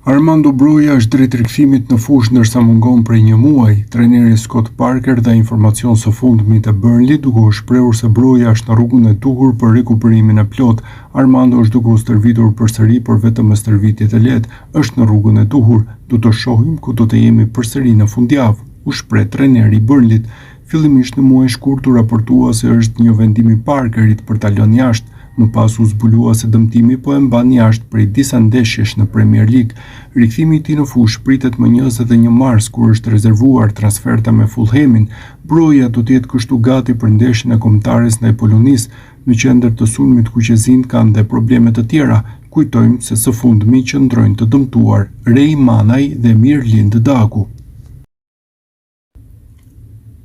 Armando Broja është drejt rikthimit në fushë ndërsa mungon prej një muaji. Trajneri Scott Parker dha informacion së fundmi të Burnley duke u shprehur se Broja është në rrugën e duhur për rikuperimin e plot. Armando është duke u stërvitur përsëri, por vetëm me stërvitje të lehtë është në rrugën e duhur. Du të shohim ku do të jemi përsëri në fundjavë, u shpreh trajneri i Burnleyt. Fillimisht në muaj shkurt u raportua se është një vendim i Parkerit për ta lënë jashtë. Më pas u zbulua se dëmtimi po e mban jashtë prej disa ndeshjesh në Premier League. Rikthimi i tij në fushë pritet më 21 mars, kur është rezervuar transferta me Fulhamin. Broja do të jetë kështu gati për ndeshjen e kombëtares ndaj Polonisë. Në qendër të sulmit kuqezin kanë dhe probleme të tjera. Kujtojmë se së fundmi qëndrojnë të dëmtuar Rej Manaj dhe Mirlind Daku.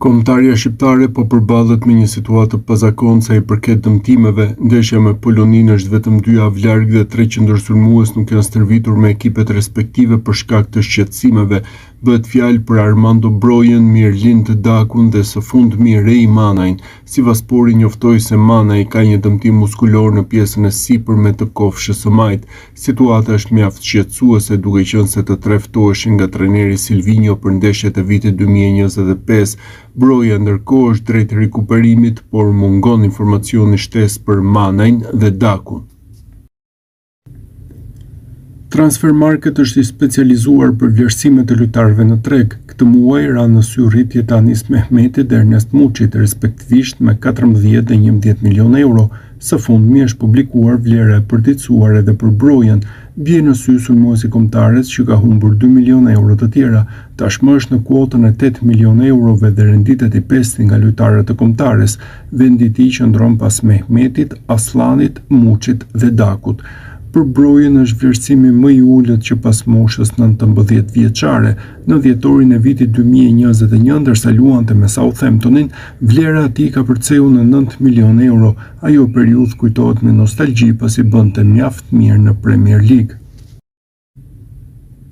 Kombëtarja shqiptare po përballet me një situatë të pazakontë sa i përket dëmtimeve. Ndeshja me Poloninë është vetëm 2 javë larg dhe 3 qendërsulmues nuk janë stërvitur me ekipet respektive për shkak të shqetësimeve. Bëhet fjalë për Armando Brojen, Mirlind Dakun dhe së fundmi Rej Manajn. Sipas Spori njoftoi se Manaj ka një dëmtim muskulor në pjesën e sipërme të kofshës së majt. Situata është mjaft shqetësuese duke qenë se të tre ftoheshin nga trajneri Silvinho për ndeshjet e vitit 2025. Broja ndërkohë është drejt rikuperimit, por mungon informacioni shtesë për Manajn dhe Dakun. Transfermarket është i specializuar për vlerësimet e lojtarëve në treg. Këtë muaj ra në sy rritje të Anis Mehmeti dhe Ernest Muçit, respektivisht me 14 dhe 11 milion euro. Së fundmi është publikuar vlera e përditësuar edhe për Brojen. Bie në sy sulmuesi kombëtares që ka humbur 2 milion euro të tjera. Tashmë është në kuotën e 8 milion eurove dhe renditet i pestë nga lojtarët e kombëtares. Vendi i tij qëndron pas Mehmetit, Aslanit, Muçit dhe Dakut. Për Brojen është vlerësimi më i ulët që pas moshës 19 vjeçare. Në dhjetorin e vitit 2021, ndërsa luante me Southamptonin, vlera e tij ka përceu në 9 milion euro. Ajo periudhë kujtohet me nostalgji pasi bënte mjaft mirë në Premier League.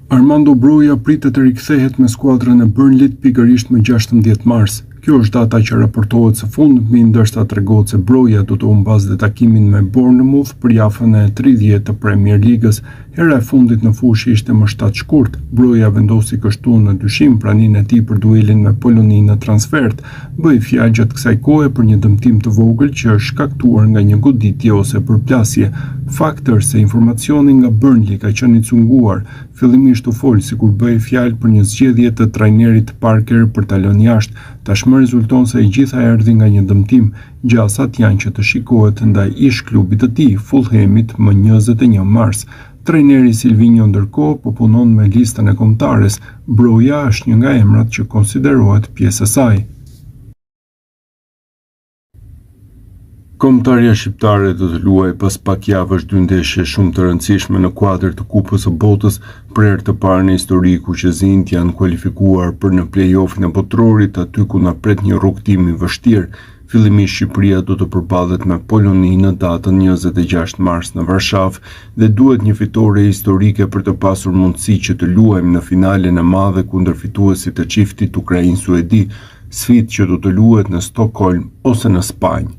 Armando Broja pritet të rikthehet me skuadrën e Burnleyt pikërisht më 16 mars. Kjo është data që raportohet së fundmi, ndërsa tregohet se Broja do të humbasë takimin me Bournemouth për javën e 30 të Premier Ligës. Hera e fundit në fushë ishte më 7 shkurt. Broja vendosi kështu në dyshim praninë e tij për duelin me Poloninë në transfert. Bëi fjalë gjatë kësaj kohe për një dëmtim të vogël që është shkaktuar nga një goditje ose përplasje. Fakti është se informacioni nga Burnley ka qenë i cunguar. Fillimisht u fol sikur bëhej fjalë për një zgjedhje të trajnerit Parker për ta lënë jashtë. Tashmë rezulton se i gjitha erdhi nga një dëmtim. Gjasat janë që të shikohet ndaj ish klubit të tij, Fulhamit, më 21 mars. Trajneri Silvinho ndërkohë po punon me listën e kombëtares. Broja është një nga emrat që konsiderohet pjesë e saj. Kombëtarja shqiptare do të luajë pas pak javësh 2 ndeshje shumë të rëndësishme në kuadër të Kupës së Botës. Për herë të parë në histori kuqezinjt janë kualifikuar për në play-offin e botrorit, aty ku na pret një rrugtim i vështirë. Fillimisht Shqipëria do të përballet me Poloninë në datën 26 mars në Varshavë dhe duhet një fitore historike për të pasur mundësi që të luajmë në finalen e madhe kundër fituesit të çiftit Ukrainë-Suedi, sfidë që do të luhet në Stockholm ose në Spanjë.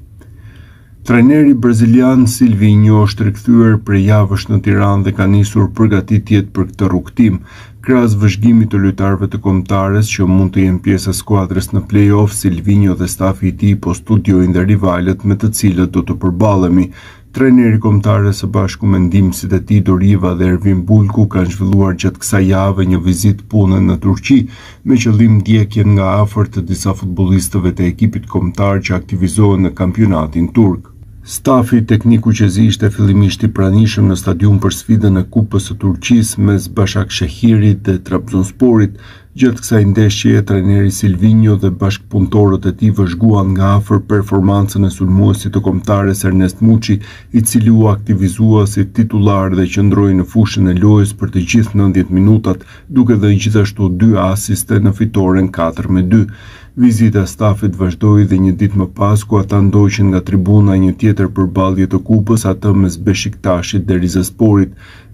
Trajneri brazilian Silvinho është rikthyer prej javësh në Tiranë dhe ka nisur përgatitjet për këtë rrugtim. Krahas vëzhgimit të lojtarëve të kombëtares që mund të jenë pjesë e skuadrës në play-off, Silvinho dhe stafi i tij po studiojnë dhe rivalet me të cilët do të përballemi. Trajneri kombëtares së bashku me ndihmësit e tij Doriva dhe Ervin Bulku kanë zhvilluar gjatë kësaj jave një vizitë pune në Turqi me qëllim ndjekjen nga afër të disa futbollistëve të ekipit kombëtar që aktivizohen në kampionatin turk. Stafi teknik kuqezi ishte fillimisht i pranishëm në stadium për sfidën e Kupës së Turqisë mes Başakşehirit dhe Trabzonsporit. Gjatë kësaj ndeshjeje, trajneri Silvinho dhe bashkëpunëtorët e tij vëzhguan nga afër performancën e sulmuesit të kombëtares Ernest Muçi, i cili u aktivizua si titullar dhe qëndroi në fushën e lojës për të gjithë 90 minutat, duke dhënë gjithashtu 2 asiste në fitoren 4-2. Vizita e stafit vazhdoi dhe një ditë më pas, ku ata ndoqën nga tribuna një tjetër përballje të kupës, atë mes Beshiktaşit dhe Rizesporit.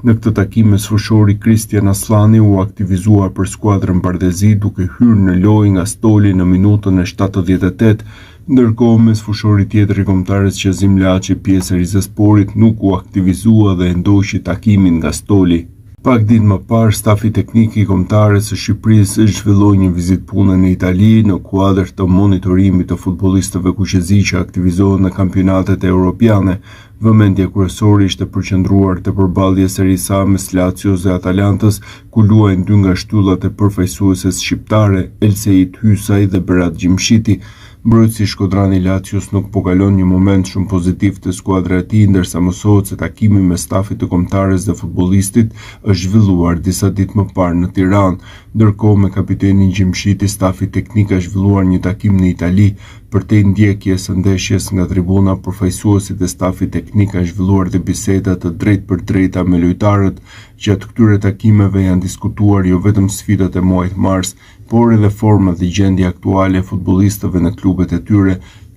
Në këtë takim mes fushori Kristian Aslani u aktivizua për skuadrën bardezi duke hyrë në lojë nga stoli në minutën e 78, ndërkohë mes fushori tjetër i kombëtares Qezim Laçi, pjesë e Rizesporit, nuk u aktivizua dhe ndoqi takimin nga stoli. Pak ditë më parë, stafi teknik I Kombëtarës së Shqipërisë zhvilloi një vizitë pune në Itali në kuadër të monitorimit të futbollistëve kuqezi që aktivizohen në kampionatet europiane. Vëmendja kryesore ishte përqendruar te përballja Serie A mes Lazios dhe Atalantës, ku luajnë dy nga shtyllat e përfaqësueses shqiptare, Elseit Hysaj dhe Berat Gjimshiti. Mbrojtësi shkodrani Lazios nuk po kalon një moment shumë pozitiv të skuadra e tij, ndërsa mësohet se takimi me stafit të Kombëtarës dhe futbollistit është zhvilluar disa ditë më parë në Tiranë. Ndërkohë me kapitenin Gjimshiti, stafi teknik ka zhvilluar një takim në Itali. Përtej ndjekjes së ndeshjes nga tribuna, përfaqësuesit e stafit teknik kanë zhvilluar dhe biseda të drejtpërdrejta me lojtarët. Gjatë këtyre takimeve janë diskutuar jo vetëm sfidat e muajit mars, por edhe forma dhe gjendja aktuale e futbollistëve në klubet e tyre.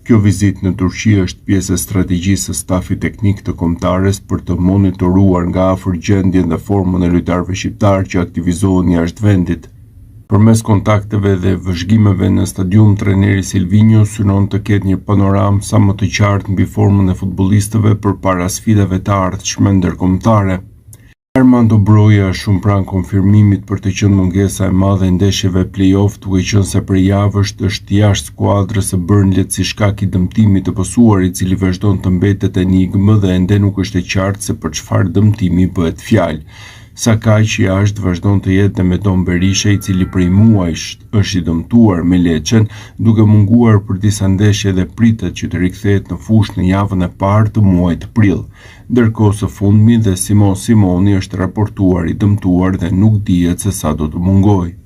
Kjo vizitë në Turqi është pjesë e strategjisë së stafit teknik të Kombëtarës për të monitoruar nga afër gjendjen dhe formën e lojtarëve shqiptar që aktivizohen jashtë vendit. Përmes kontakteve dhe vëzhgimeve në stadium, trajneri Silvinho synon të ketë një panoramë sa më të qartë mbi formën e futbollistëve përpara sfidave të ardhshme ndërkombëtare. Armando Broja është shumë pranë konfirmimit për të qenë mungesa e madhe e ndeshjeve play-off, duke qenë se prej javësh është jashtë skuadrës së Burnleyt si shkak I dëmtimit të pësuar, I cili vazhdon të mbetet enigmë dhe ende nuk është e qartë se për çfarë dëmtimi bëhet fjalë. Sa kaq jashtë vazhdon të jetë Medon Berisha, I cili prej muajsh është I dëmtuar me Lecën, duke munguar për disa ndeshje dhe pritet që të rikthehet në fushë në javën e parë të muajit prill. Ndërkohë së fundmi dhe Simoni është raportuar I dëmtuar dhe nuk dihet se sa do të mungojë.